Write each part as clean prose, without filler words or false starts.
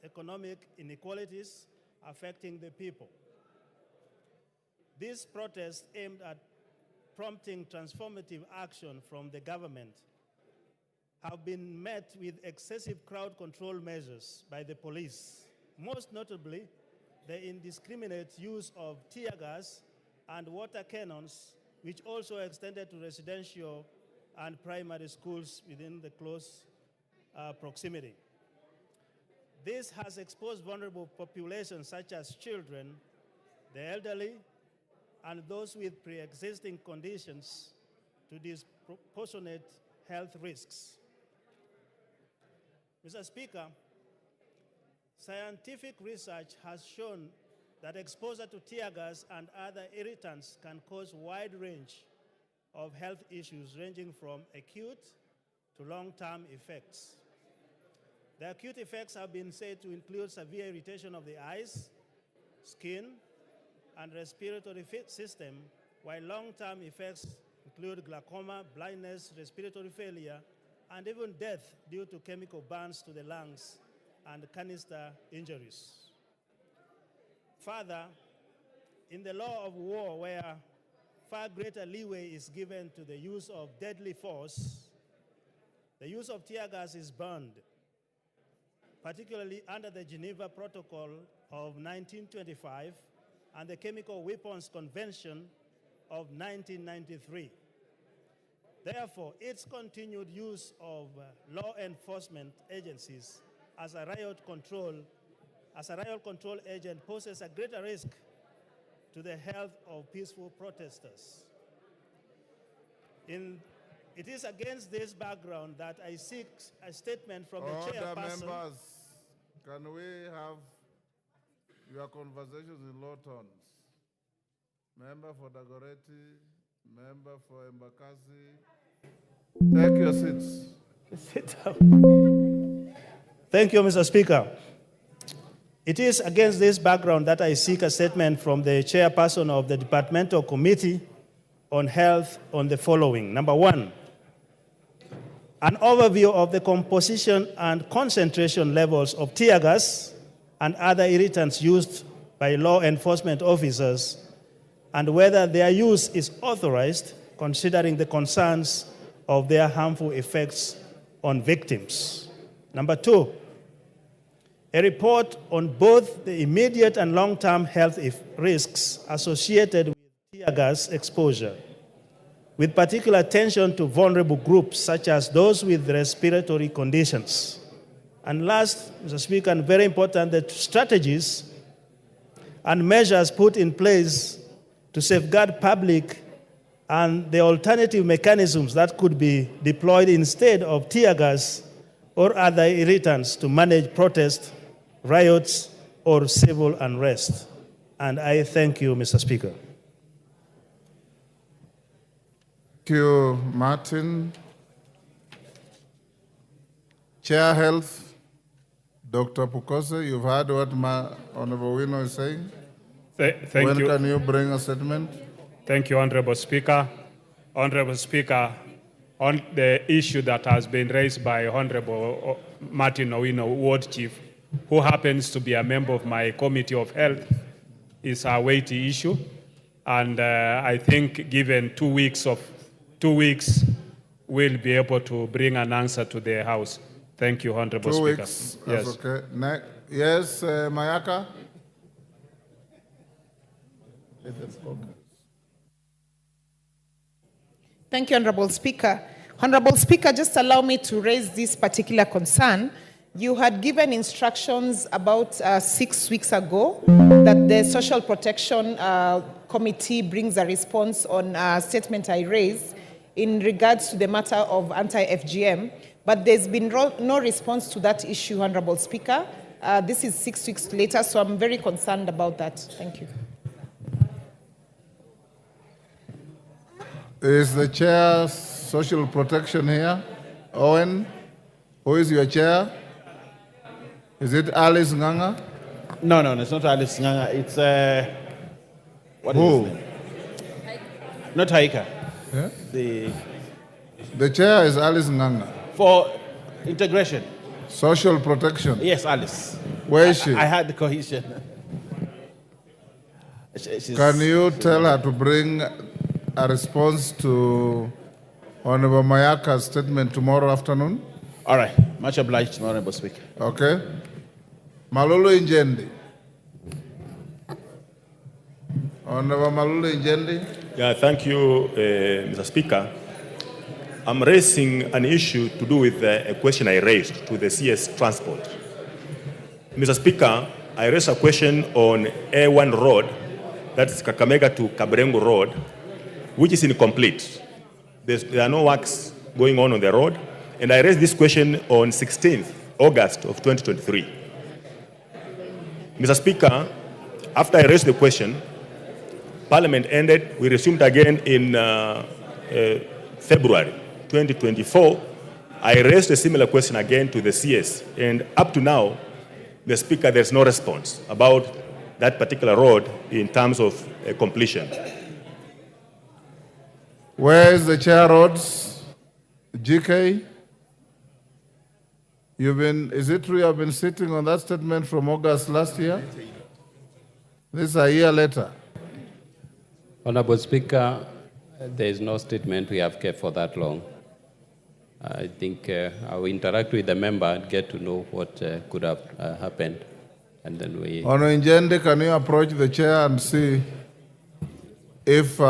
economic inequalities affecting the people. These protests aimed at prompting transformative action from the government have been met with excessive crowd control measures by the police, most notably the indiscriminate use of tear gas and water cannons, which also extended to residential and primary schools within the close proximity. This has exposed vulnerable populations such as children, the elderly, and those with pre-existing conditions to disproportionate health risks. Mr. Speaker, scientific research has shown that exposure to tear gas and other irritants can cause a wide range of health issues ranging from acute to long-term effects. The acute effects have been said to include severe irritation of the eyes, skin, and respiratory system, while long-term effects include glaucoma, blindness, respiratory failure, and even death due to chemical burns to the lungs and canister injuries. Further, in the law of war, where far greater leeway is given to the use of deadly force, the use of tear gas is banned, particularly under the Geneva Protocol of 1925 and the Chemical Weapons Convention of 1993. Therefore, its continued use of law enforcement agencies as a riot control agent poses a greater risk to the health of peaceful protesters. It is against this background that I seek a statement from the chairperson. Order, members. Can we have your conversations in low tones? Member for Dagoretti, member for Embakasi, take your seats. Sit down. Thank you, Mr. Speaker. It is against this background that I seek a statement from the chairperson of the Departmental Committee on Health on the following. Number one, an overview of the composition and concentration levels of tear gas and other irritants used by law enforcement officers and whether their use is authorized considering the concerns of their harmful effects on victims. Number two, a report on both the immediate and long-term health risks associated with tear gas exposure, with particular attention to vulnerable groups such as those with respiratory conditions. And last, Mr. Speaker, and very important, the strategies and measures put in place to safeguard public and the alternative mechanisms that could be deployed instead of tear gas or other irritants to manage protests, riots, or civil unrest. And I thank you, Mr. Speaker. Thank you, Martin. Chair Health, Dr. Pukose, you've heard what Honorable Wino is saying. Thank when you. Can you bring a statement? Thank you, Honorable Speaker. Honorable Speaker, on the issue that has been raised by Honorable Martin Owino, Ward Chief, who happens to be a member of my Committee of Health, is a weighty issue. And I think given 2 weeks, we'll be able to bring an answer to the House. Thank you, Honorable Speaker. 2 weeks, yes. That's okay. Yes, Mayaka? Thank you, Honorable Speaker. Honorable Speaker, just allow me to raise this particular concern. You had given instructions about 6 weeks ago that the Social Protection Committee brings a response on a statement I raised in regards to the matter of anti-FGM, but there's been no response to that issue, Honorable Speaker. This is 6 weeks later, so I'm very concerned about that. Thank you. Is the chair social protection here? Owen, who is your chair? Is it Alice Nganga? No, it's not Alice Nganga. It's what who? is his name? Not Haika. Yeah? The chair is Alice Nganga. For integration. Social protection. Yes, Alice. Where is she? I had the cohesion. Can you tell her to bring a response to Honorable Mayaka's statement tomorrow afternoon? All right. Much obliged, Honorable Speaker. Okay. Malulu Injendi. Honorable Malulu Injendi. Yeah, thank you, Mr. Speaker. I'm raising an issue to do with a question I raised to the CS Transport. Mr. Speaker, I raised a question on A1 Road, that's Kakamega to Kabrengo Road, which is incomplete. There are no works going on the road, and I raised this question on 16th August of 2023. Mr. Speaker, after I raised the question, Parliament ended, we resumed again in February 2024. I raised a similar question again to the CS, and up to now, the Speaker, there's no response about that particular road in terms of completion. Where is the chair roads? GK? Is it true you have been sitting on that statement from August last year? This is a year later. Honorable Speaker, there is no statement we have kept for that long. I think I will interact with the member and get to know what could have happened. And then we... Honorable Njende, can you approach the chair and see if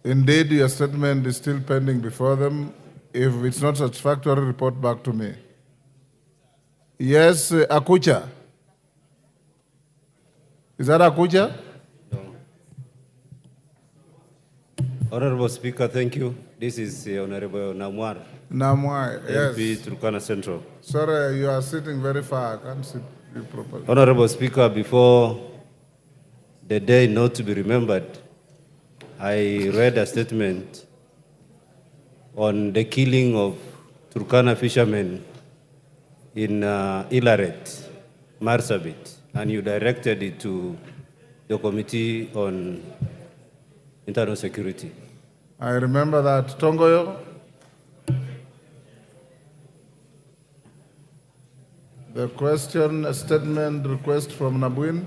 indeed your statement is still pending before them? If it's not satisfactory, report back to me. Yes, Akucha. Is that Akucha? Honorable Speaker, thank you. This is Honorable Namwar, Namwai, yes. MP Turkana Central. Sorry, you are sitting very far. I can't see you properly. Honorable Speaker, before the day not to be remembered, I read a statement on the killing of Turkana fishermen in Ilaret, Marsabit, and you directed it to the Committee on Internal Security. I remember that. Tongoyo? The question, a statement request from Nabuin?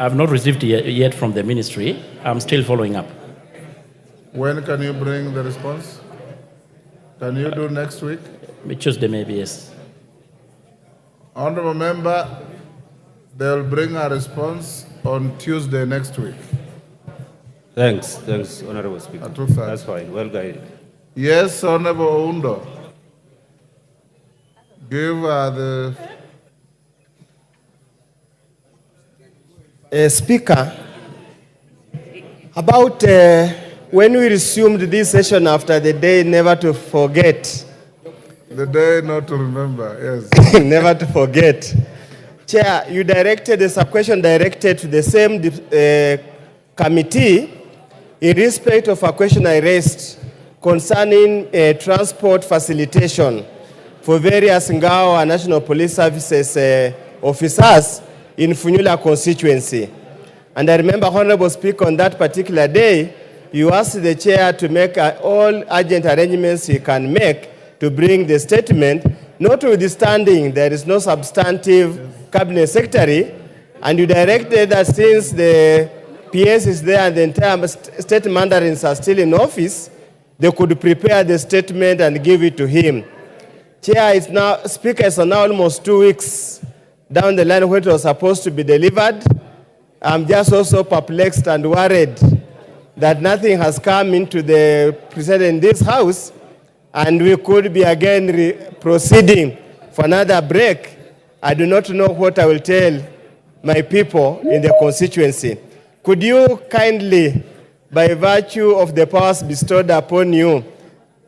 I've not received yet from the ministry. I'm still following up. When can you bring the response? Can you do next week? Tuesday maybe, yes. Honorable member, they'll bring a response on Tuesday next week. Thanks, Honorable Speaker. That's fine, well guided. Yes, Honorable Oundo. Give the... Speaker, about when we resumed this session after the day never to forget. The day not to remember, yes. Never to forget. Chair, you directed a question directed to the same committee in respect of a question I raised concerning transport facilitation for various Ngao and National Police Services officers in Funyula constituency. And I remember, Honorable Speaker, on that particular day, you asked the chair to make all urgent arrangements he can make to bring the statement, notwithstanding there is no substantive cabinet secretary, and you directed that since the PS is there and the entire state mandarins are still in office, they could prepare the statement and give it to him. Chair, is now, Speaker, is now almost 2 weeks down the line when it was supposed to be delivered. I'm just also perplexed and worried that nothing has come into the president in this house, and we could be again proceeding for another break. I do not know what I will tell my people in the constituency. Could you kindly, by virtue of the powers bestowed upon you,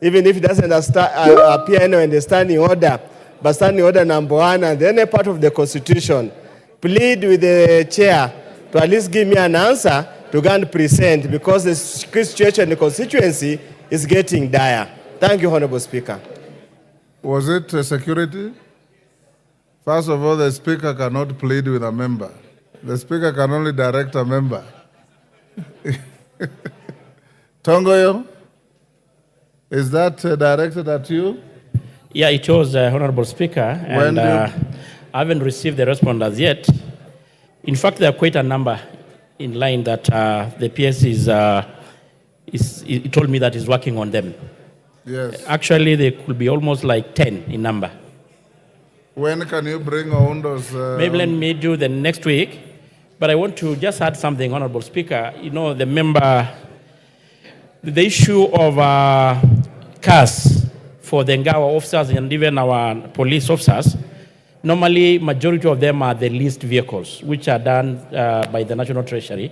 even if it doesn't appear in the standing order, but standing order number 1 and any part of the constitution, plead with the chair to at least give me an answer to go and present, because the situation in the constituency is getting dire. Thank you, Honorable Speaker. Was it security? First of all, the Speaker cannot plead with a member. The Speaker can only direct a member. Tongoyo? Is that directed at you? Yeah, it was, Honorable Speaker, and I haven't received the response as yet. In fact, there are quite a number in line that the PS he told me that he's working on them. Yes. Actually, they could be almost like 10 in number. When can you bring on those? Maybe let me do the next week. But I want to just add something, Honorable Speaker. You know, the issue of cars for the Ngawa officers and even our police officers, normally majority of them are the leased vehicles, which are done by the National Treasury.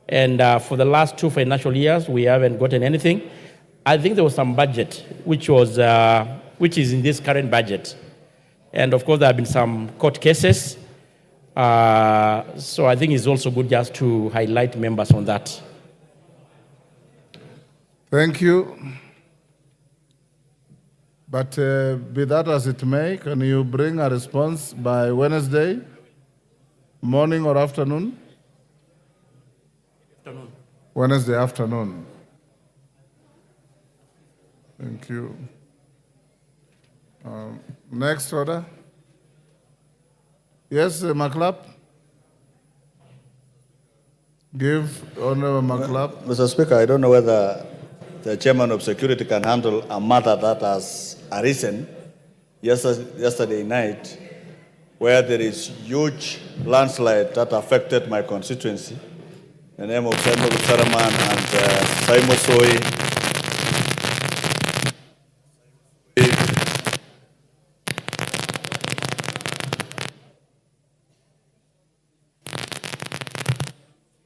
And for the last 2 financial years, we haven't gotten anything. I think there was some budget, which is in this current budget. And of course, there have been some court cases. So I think it's also good just to highlight members on that. Thank you. But be that as it may, can you bring a response by Wednesday, morning or afternoon? Afternoon. Wednesday afternoon. Thank you. Next order. Yes, McLeod. Give Honorable McLeod. Mr. Speaker, I don't know whether the chairman of security can handle a matter that has arisen yesterday night, where there is huge landslide that affected my constituency. The name of Samuel Saraman and Simon Soy.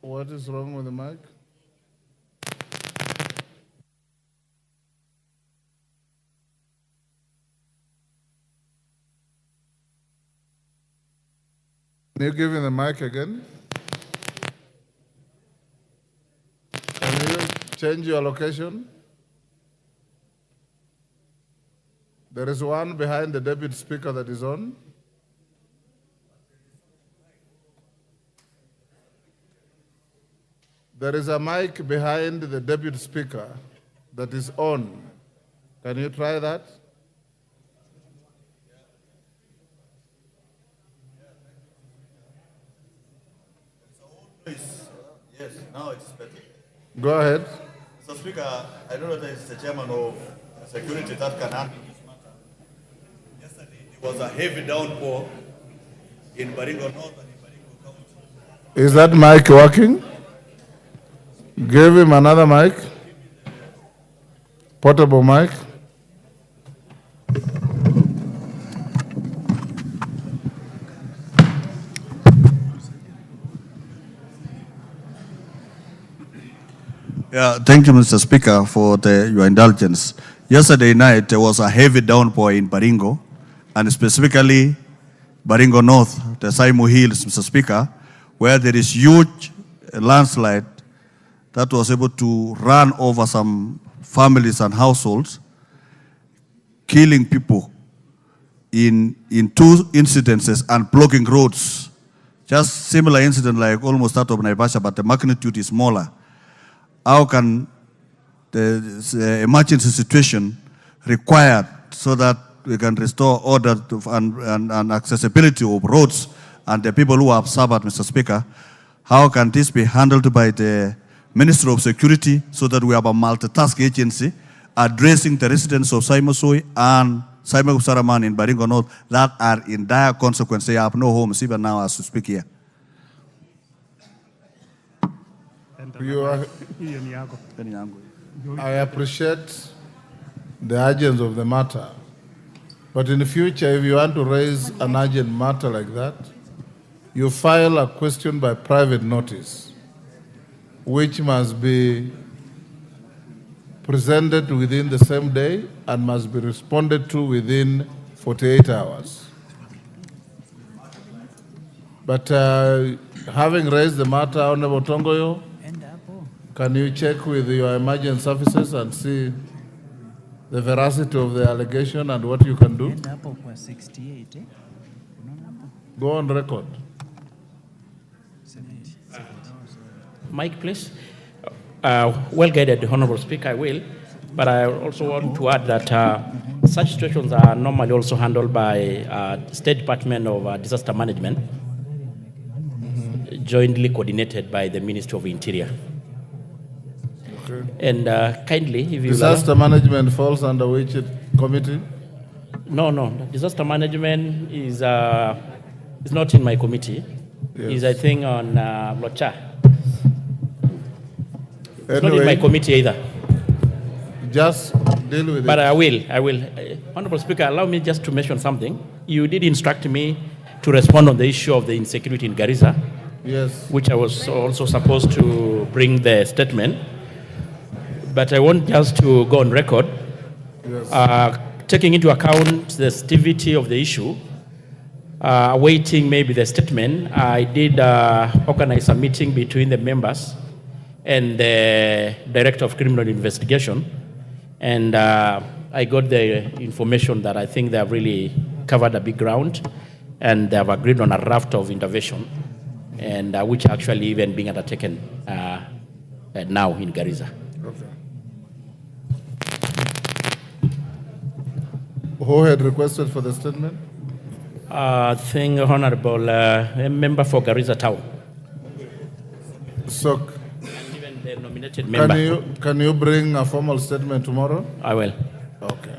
What is wrong with the mic? Can you give him the mic again? Can you change your location? There is one behind the deputy speaker that is on. There is a mic behind the deputy speaker that is on. Can you try that? Yes, now it's better. Go ahead. Mr. Speaker, I don't know whether it's the chairman of security that can handle this matter. Yesterday, there was a heavy downpour in Baringo North and in Baringo County. Is that mic working? Give him another mic. Portable mic. Yeah, thank you, Mr. Speaker, for your indulgence. Yesterday night, there was a heavy downpour in Baringo, and specifically Baringo North, the Saimu Hills, Mr. Speaker, where there is huge landslide that was able to run over some families and households, killing people in 2 incidences and blocking roads. Just similar incident like almost that of Naivasha, but the magnitude is smaller. How can the emergency situation required so that we can restore order and accessibility of roads and the people who have suffered, Mr. Speaker? How can this be handled by the Minister of Security so that we have a multitask agency addressing the residents of Saimosoi and Saimok Saraman in Baringo North that are in dire consequence? They have no homes even now as we speak here. I appreciate the urgency of the matter. But in the future, if you want to raise an urgent matter like that, you file a question by private notice, which must be presented within the same day and must be responded to within 48 hours. But having raised the matter, Honorable Tongoyo, can you check with your emergency services and see the veracity of the allegation and what you can do? Go on record. Mike, please. Well guided, Honorable Speaker, I will. But I also want to add that such situations are normally also handled by State Department of Disaster Management, jointly coordinated by the Ministry of Interior. Okay. And kindly, if you Disaster management falls under which committee? No. Disaster management is not in my committee. Yes. It's, I think, on Locha. It's not in Anyway, my committee either. just deal with But it. I will. Honorable Speaker, allow me just to mention something. You did instruct me to respond on the issue of the insecurity in Garissa, Yes. which I was also supposed to bring the statement. But I want just to go on record, Yes. taking into account the sensitivity of the issue, awaiting maybe the statement. I did organize a meeting between the members and the Director of Criminal Investigation. And I got the information that I think they have really covered a big ground, and they have agreed on a raft of intervention, and which are actually even being undertaken now in Garissa. Okay. Who had requested for the statement? I think Honorable a member for Garissa Town, So, and even the nominated member. can you bring a formal statement tomorrow? I will. Okay.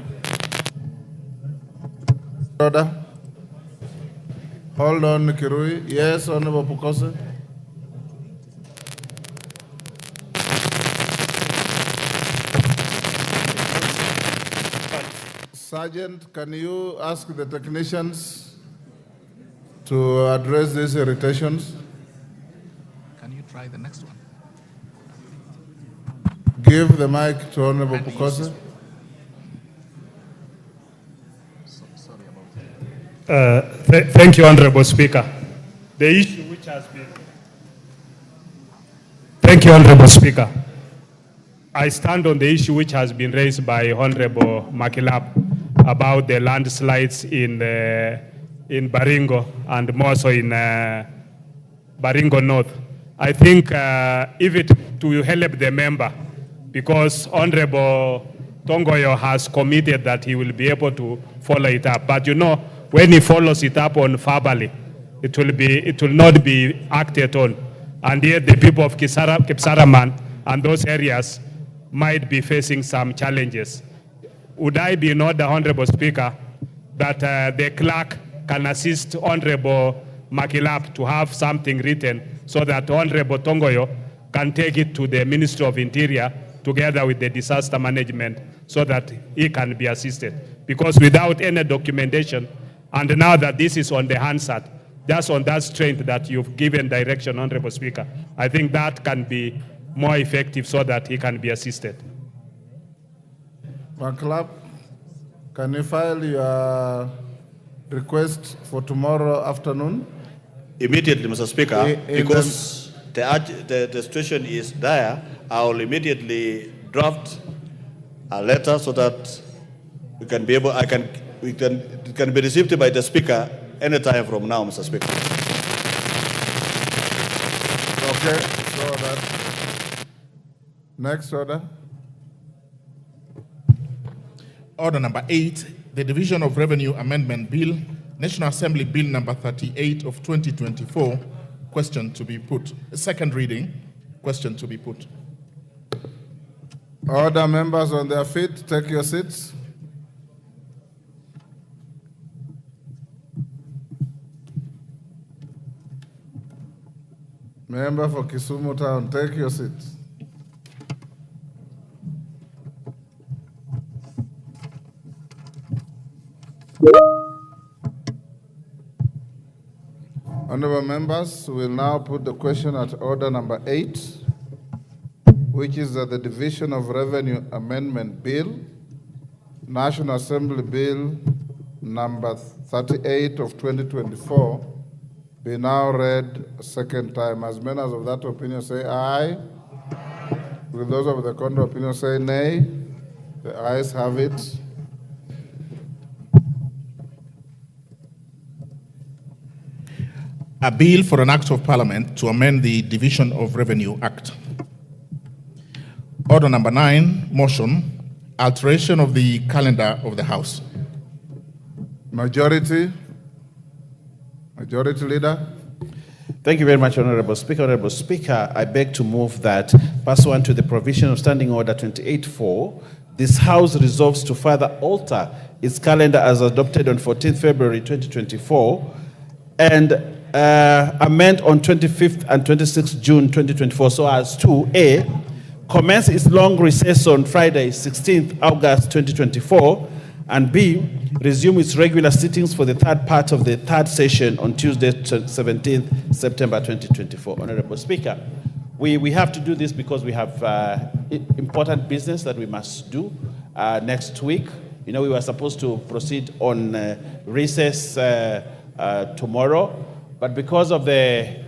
Order. Hold on, Kirui. Yes, Honorable Pukose. Sergeant, can you ask the technicians to address these irritations? Can you try the next one? Give the mic to Honorable Pukose. Sorry about that. Thank you, Honorable Speaker. The issue which has been... Thank you, Honorable Speaker. I stand on the issue which has been raised by Honorable Makilap about the landslides in Baringo and more so in Baringo North. I think if it to help the member, because Honorable Tongoyo has committed that he will be able to follow it up. But you know, when he follows it up on verbally, it will not be acted on. And yet the people of Kipsaraman and those areas might be facing some challenges. Would I be in order, Honorable Speaker, that the clerk can assist Honorable Makilap to have something written so that Honorable Tongoyo can take it to the Ministry of Interior together with the disaster management so that he can be assisted. Because without any documentation, and now that this is on the Hansard, just on that strength that you've given direction, Honorable Speaker, I think that can be more effective so that he can be assisted. Maclap, can you file your request for tomorrow afternoon? Immediately, Mr. Speaker, In because the situation is dire, I will immediately draft a letter so that we can be able, it can be received by the Speaker anytime from now, Mr. Speaker. Okay, so that. Next order. Order number 8, the Division of Revenue Amendment Bill, National Assembly Bill number 38 of 2024, question to be put. Second reading, question to be put. Order, members on their feet, take your seats. Member for Kisumu Town, take your seats. Honorable members, we will now put the question at order number 8, which is that the Division of Revenue Amendment Bill, National Assembly Bill number 38 of 2024, be now read a second time. As members of that opinion say aye. Will those of the contrary opinion say nay? The ayes have it. A bill for an act of parliament to amend the Division of Revenue Act. Order number 9, motion alteration of the calendar of the House. Majority Leader. Thank you very much, Honorable Speaker. Honorable Speaker, I beg to move that, pursuant to the provision of Standing Order 28.4, this House resolves to further alter its calendar as adopted on 14th February 2024 and amend on 25th and 26th June 2024 so as to A, commence its long recess on Friday, 16th August 2024, and B, resume its regular sittings for the third part of the third session on Tuesday, 17th September 2024. Honorable Speaker, we have to do this because we have important business that we must do next week. You know, we were supposed to proceed on recess tomorrow, but because of the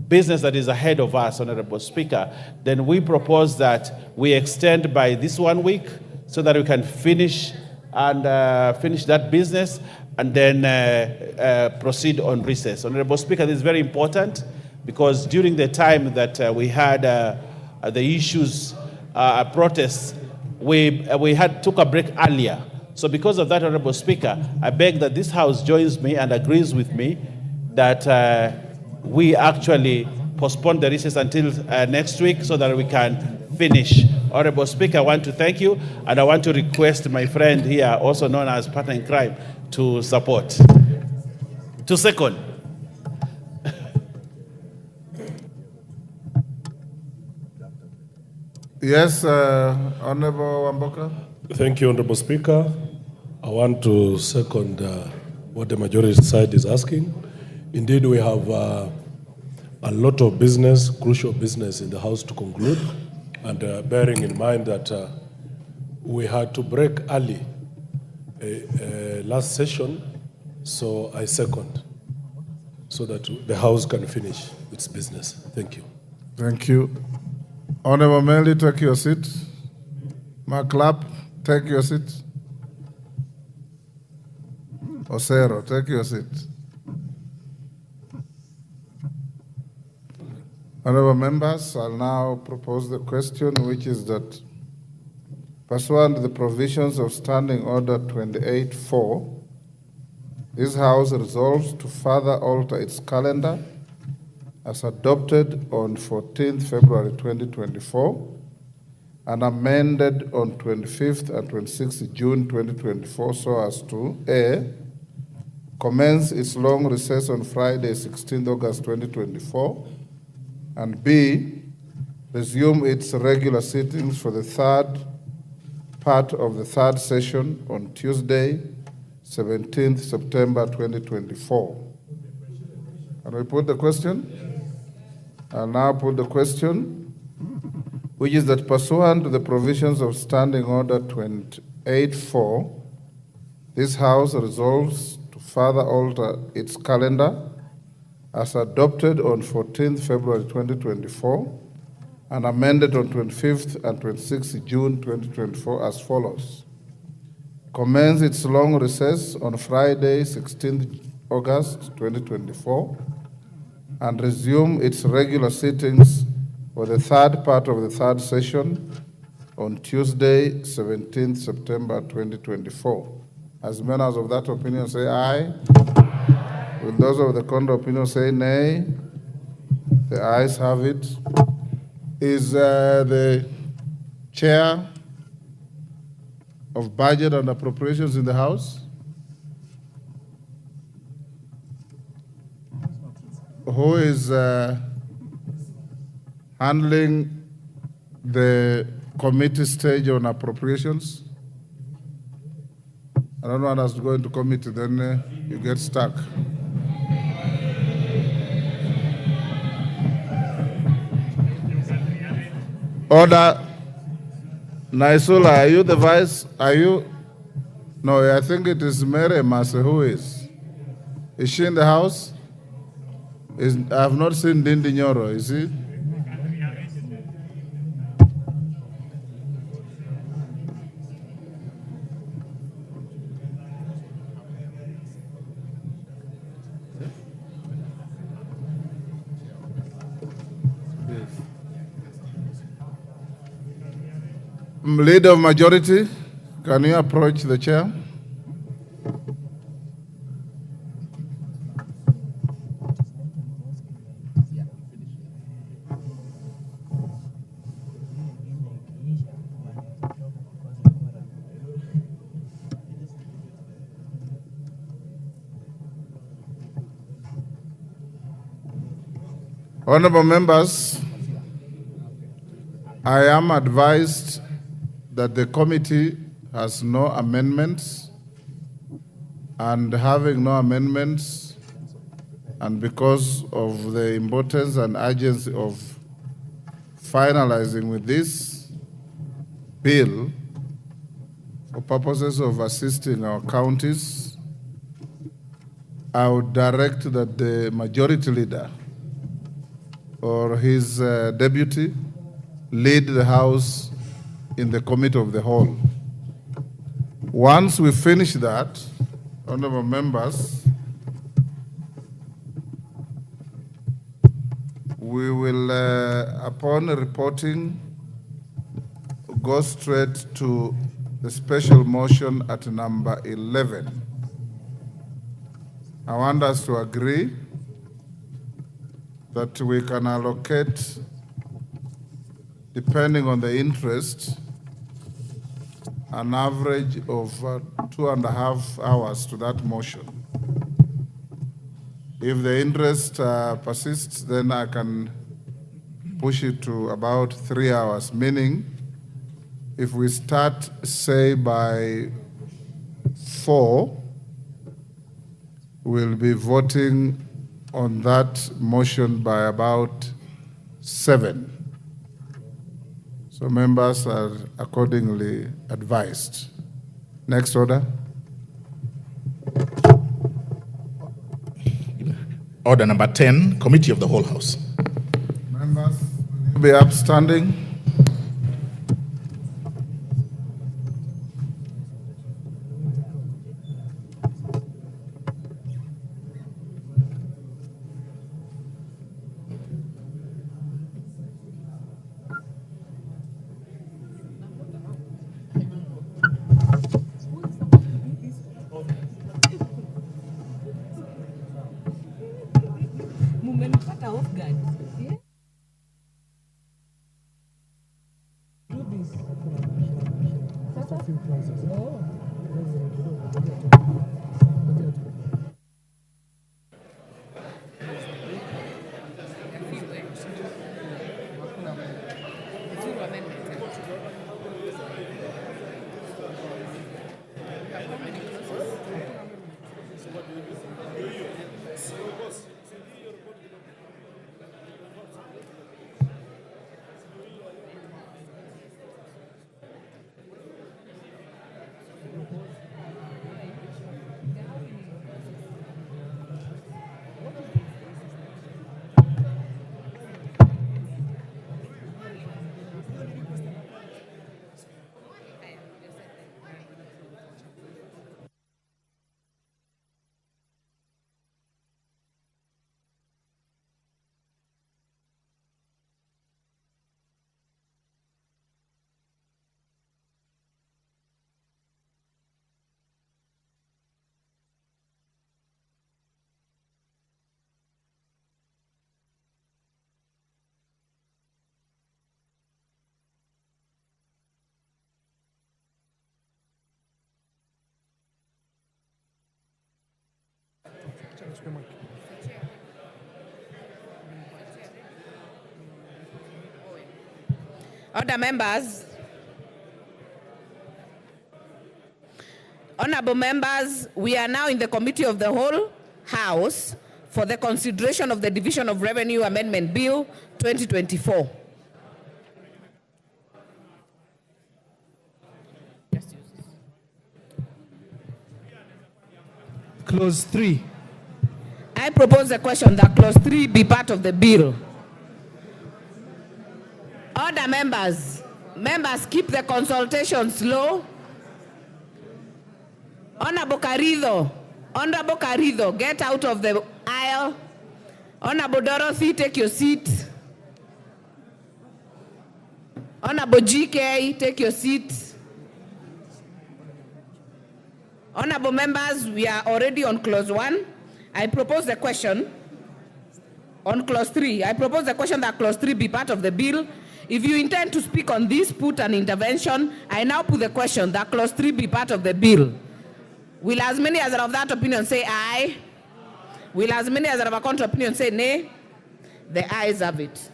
business that is ahead of us, Honorable Speaker, then we propose that we extend by this 1 week so that we can finish that business and then proceed on recess. Honorable Speaker, this is very important because during the time that we had the issues, protests, we took a break earlier. So because of that, Honorable Speaker, I beg that this House joins me and agrees with me that we actually postpone the recess until next week so that we can finish. Honorable Speaker, I want to thank you, and I want to request my friend here, also known as partner in crime, to support. To second. Yes, Honorable Wamboka. Thank you, Honorable Speaker. I want to second what the majority side is asking. Indeed, we have a lot of business, crucial business in the House to conclude, and bearing in mind that we had to break early last session, so I second, so that the House can finish its business. Thank you. Thank you. Honorable Melly, take your seat. Mark Clapp, take your seat. Osero, take your seat. Honorable members, I'll now propose the question, which is that pursuant to the provisions of Standing Order 28.4, this House resolves to further alter its calendar as adopted on 14th February 2024 and amended on 25th and 26th June 2024 so as to A, commence its long recess on Friday, 16th August 2024, and B, resume its regular sittings for the third part of the third session on Tuesday, 17th September 2024. Can we put the question? I'll now put the question, which is that pursuant to the provisions of Standing Order 28.4, this House resolves to further alter its calendar as adopted on 14th February 2024 and amended on 25th and 26th June 2024 as follows. Commence its long recess on Friday, 16th August 2024 and resume its regular sittings for the third part of the third session on Tuesday, 17th September 2024. As members of that opinion say aye. Will those of the contrary opinion say nay? The ayes have it. Is the chair of Budget and Appropriations in the House? Who is handling the committee stage on appropriations? I don't want us to go into committee, then you get stuck. Order. Naisula, are you the vice? Are you? No, I think it is Mary Mase. Who is? Is she in the house? I have not seen Dindi Nyoro, is he? Leader of majority. Can you approach the chair? Honorable members, I am advised that the committee has no amendments, and having no amendments, and because of the importance and urgency of finalizing with this bill for purposes of assisting our counties, I would direct that the majority leader or his deputy lead the House in the committee of the whole. Once we finish that, honorable members, we will, upon reporting, go straight to the special motion at number 11. I want us to agree that we can allocate, depending on the interest, an average of 2.5 hours to that motion. If the interest persists, then I can push it to about 3 hours, meaning if we start, say, by 4, we'll be voting on that motion by about 7. So members are accordingly advised. Next order. Order number 10, Committee of the Whole House. Members, will you be upstanding? Order, members. Honorable members, we are now in the Committee of the Whole House for the consideration of the Division of Revenue Amendment Bill 2024. Clause 3. I propose a question that Clause 3 be part of the bill. Order, members. Members, keep the consultations low. Honorable Carrido, get out of the aisle. Honorable Dorothy, take your seat. Honorable GK, take your seat. Honorable members, we are already on clause 1. I propose the question on clause 3. I propose the question that clause 3 be part of the bill. If you intend to speak on this, put an intervention. I now put the question that clause 3 be part of the bill. Will as many as are of that opinion say aye? Will as many as are of a contrary opinion say nay? The ayes have it.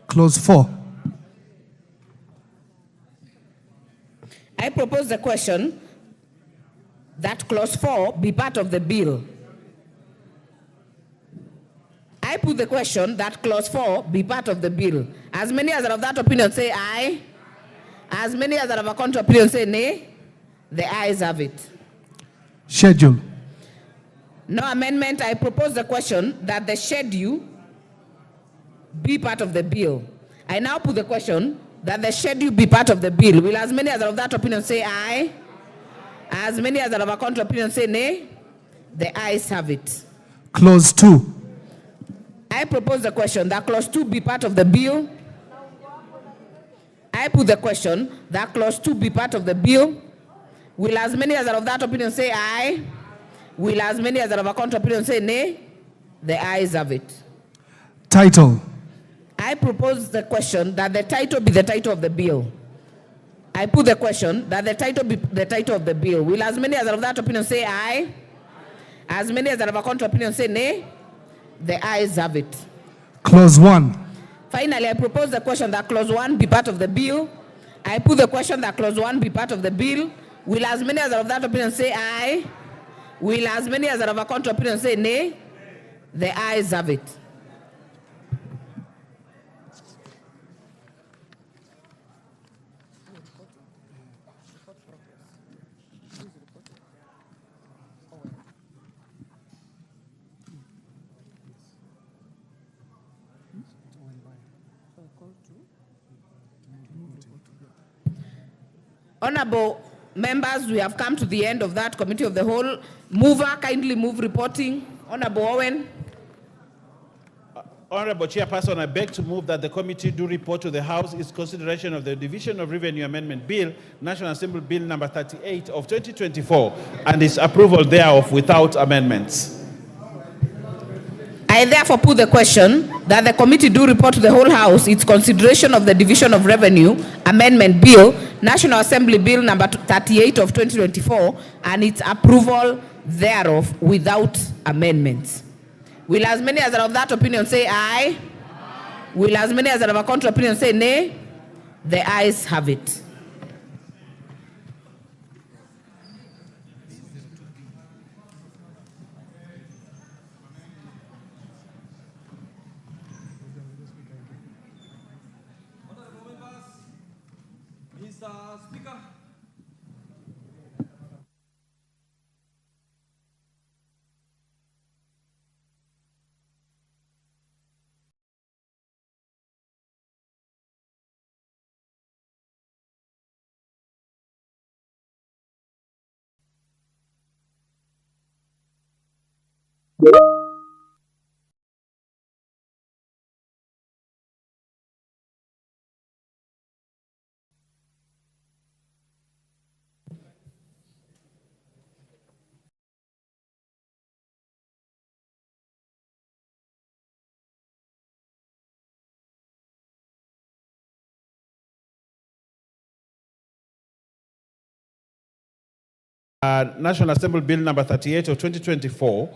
Clause 4. I propose the question that clause 4 be part of the bill. I put the question that clause 4 be part of the bill. As many as are of that opinion say aye. As many as are of a contrary opinion say nay. The ayes have it. Schedule. No amendment. I propose the question that the schedule be part of the bill. I now put the question that the schedule be part of the bill. Will as many as are of that opinion say aye? As many as are of a contrary opinion say nay? The ayes have it. Clause 2. I propose the question that clause 2 be part of the bill. I put the question that clause 2 be part of the bill. Will as many as are of that opinion say aye? Will as many as are of a contrary opinion say nay? The ayes have it. Title. I propose the question that the title be the title of the bill. I put the question that the title be the title of the bill. Will as many as are of that opinion say aye? As many as are of a contrary opinion say nay? The ayes have it. Clause 1. Finally, I propose the question that clause 1 be part of the bill. I put the question that clause 1 be part of the bill. Will as many as are of that opinion say aye? Will as many as are of a contrary opinion say nay? The ayes have it. Honorable members, we have come to the end of that committee of the whole. Mover, kindly move reporting. Honorable Owen. Honorable Chairperson, I beg to move that the committee do report to the House its consideration of the Division of Revenue Amendment Bill, National Assembly Bill number 38 of 2024, and its approval thereof without amendments. I therefore put the question that the committee do report to the whole House its consideration of the Division of Revenue Amendment Bill, National Assembly Bill number 38 of 2024, and its approval thereof without amendments. Will as many as are of that opinion say aye? Will as many as are of a contrary opinion say nay? The ayes have it. Mr. Speaker. National Assembly Bill number 38 of 2024.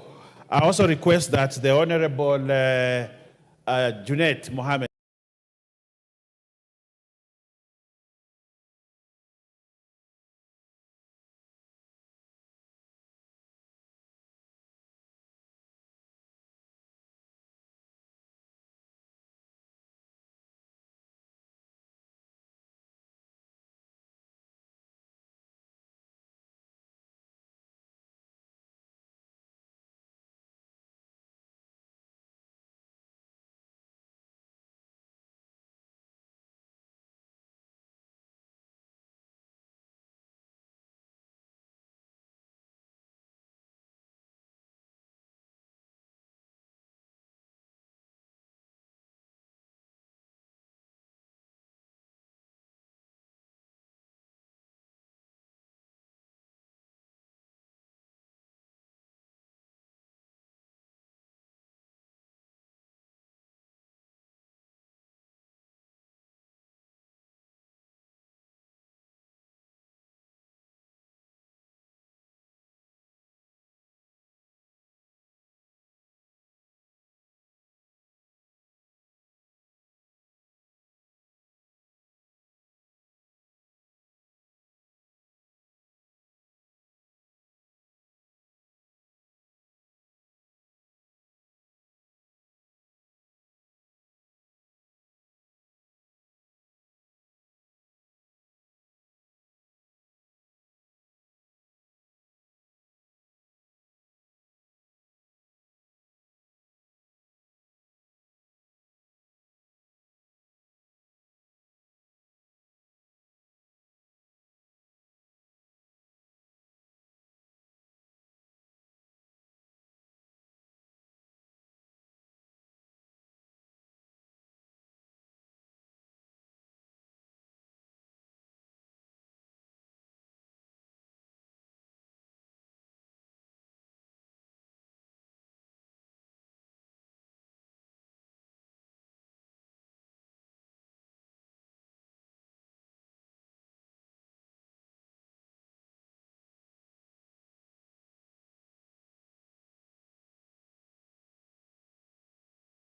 I also request that the Honorable Junet Mohammed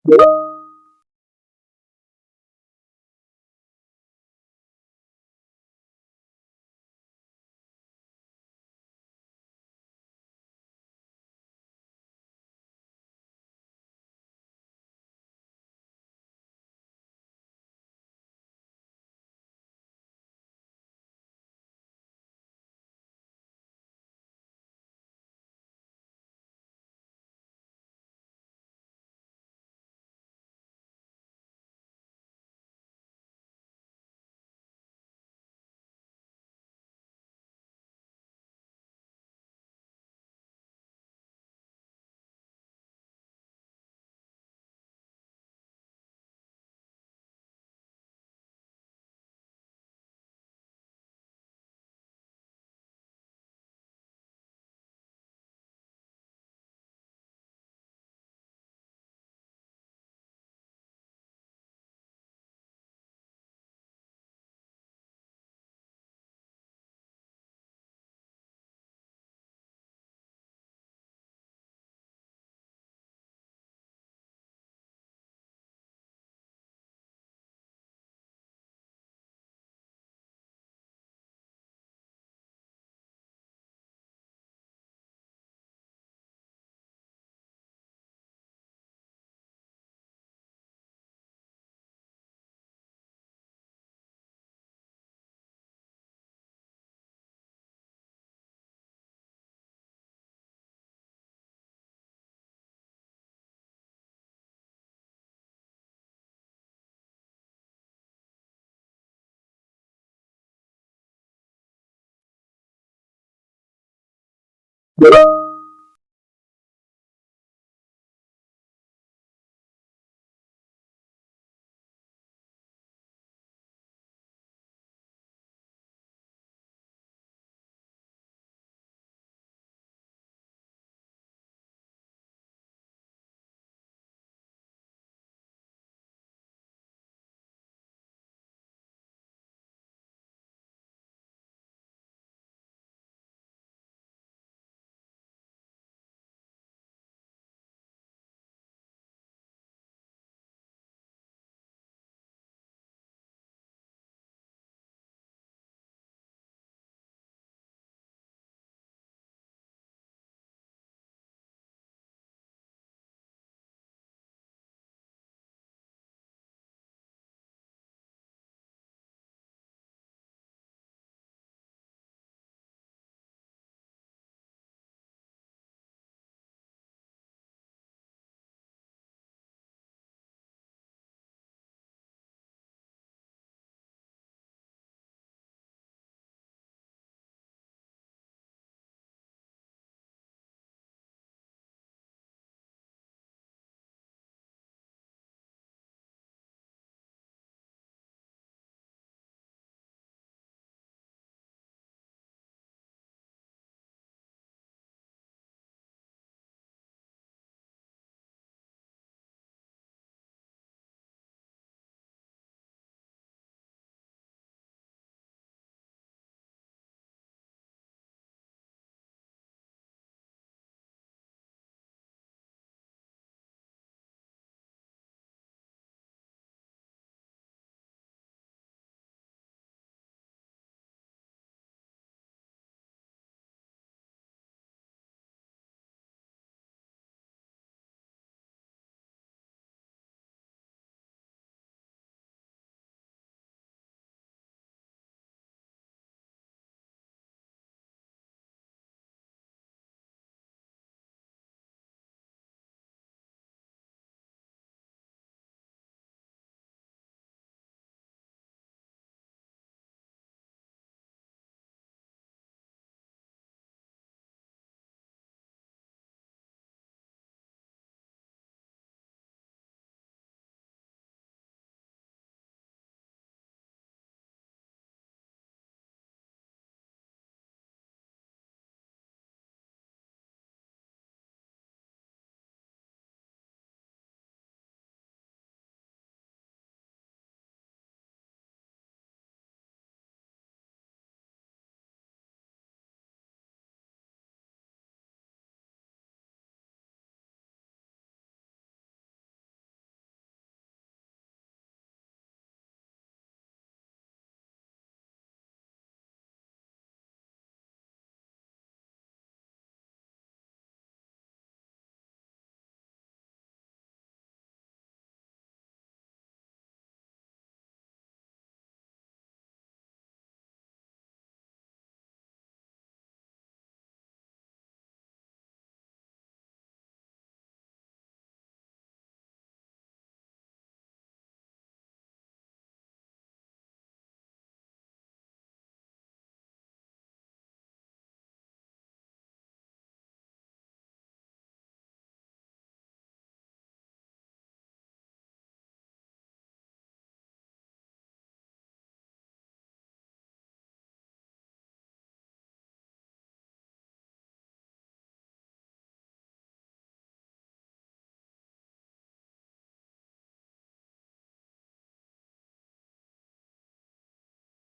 you